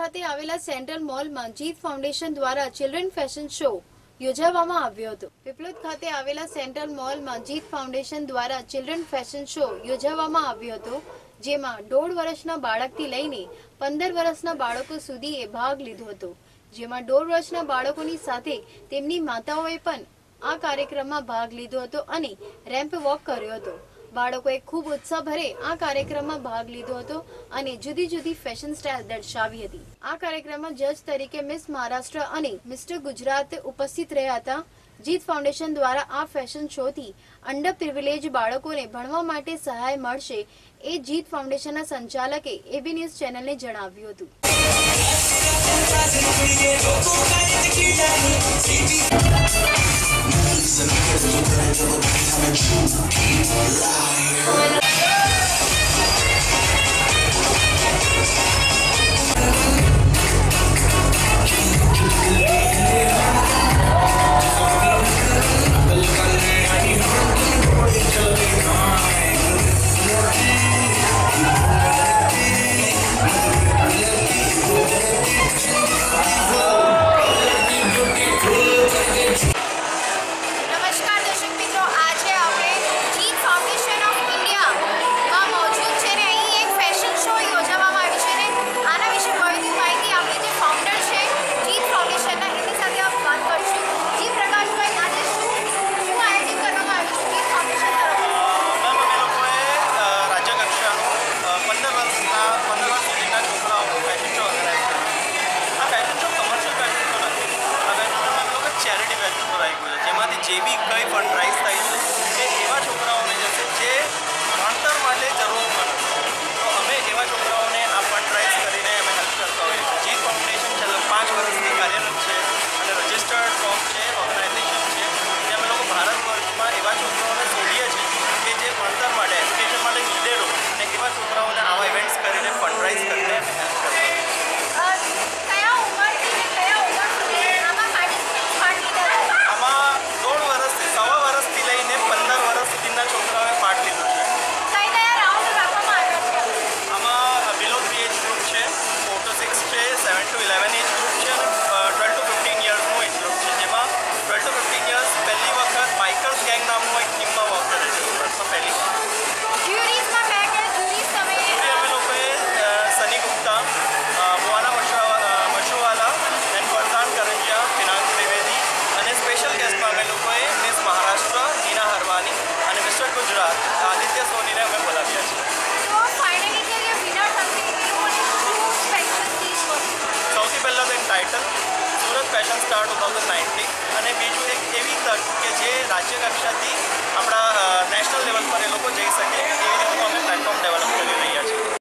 ખાતે આવેલા સેન્ટ્રલ મોલમાં જીત ફાઉન્ડેશન દ્વારા ચિલ્ડ્રન ફેશન શો યોજવામાં આવ્યો હતો। પીપલોદ ખાતે આવેલા સેન્ટ્રલ મોલમાં જીત ફાઉન્ડેશન દ્વારા ચિલ્ડ્રન ફેશન શો યોજવામાં આવ્યો હતો, જેમાં 1.5 વર્ષના બાળકથી લઈને 15 વર્ષના બાળકો સુધીએ ભાગ લીધો હતો, જેમાં 1.5 વર્ષના બાળકોની સાથે તેમની માતાઓએ પણ આ કાર્યક્રમમાં ભાગ લીધો હતો અને રેમ્પ વોક કર્યો હતો। બાળકોએ ખૂબ ઉત્સાહભરે આ કાર્યક્રમમાં ભાગ લીધો હતો અને જુદી જુદી ફેશન સ્ટાઇલ દર્શાવી હતી। આ કાર્યક્રમમાં જજ તરીકે મિસ મહારાષ્ટ્ર અને મિસ્ટર ગુજરાત ઉપસ્થિત રહ્યા હતા। જીત ફાઉન્ડેશન દ્વારા આ ફેશન શોથી અંડર પ્રિવિલેજ બાળકોને ભણવા માટે સહાય મળશે એ જીત ફાઉન્ડેશનના સંચાલકે એબી ન્યૂઝ ચેનલને જણાવ્યું હતું। જે બી કંઈ પણ પ્રાઇઝ થાય છે એ એવા છોકરાઓને જશે જે ભણતર માટે જરૂર પડે, તો અમે એવા છોકરાઓને આ ફંડ રાઇઝ કરીને અમે હેલ્પ કરતા હોઈએ છીએ। જીત ફાઉન્ડેશન છેલ્લા 5 વર્ષથી કાર્યરત છે અને રજિસ્ટર્ડ ફોર્મ છે, ઓર્ગેનાઇઝેશન છે, જે અમે લોકો ભારતભરમાં એવા છોકરાઓને શોધીએ છીએ કે જે ભણતર માટે એજ્યુકેશન માટે નીડેડ હોય અને એવા છોકરાઓને આવા ઇવેન્ટ્સ કરીને ફંડ રાઇઝ કરીને અમે હેલ્પ કરતા હોઈએ છીએ। સુરત ફેશન સ્ટાર 2019 અને બીજું એક એવી તક કે જે રાજ્ય કક્ષાથી આપણા નેશનલ લેવલ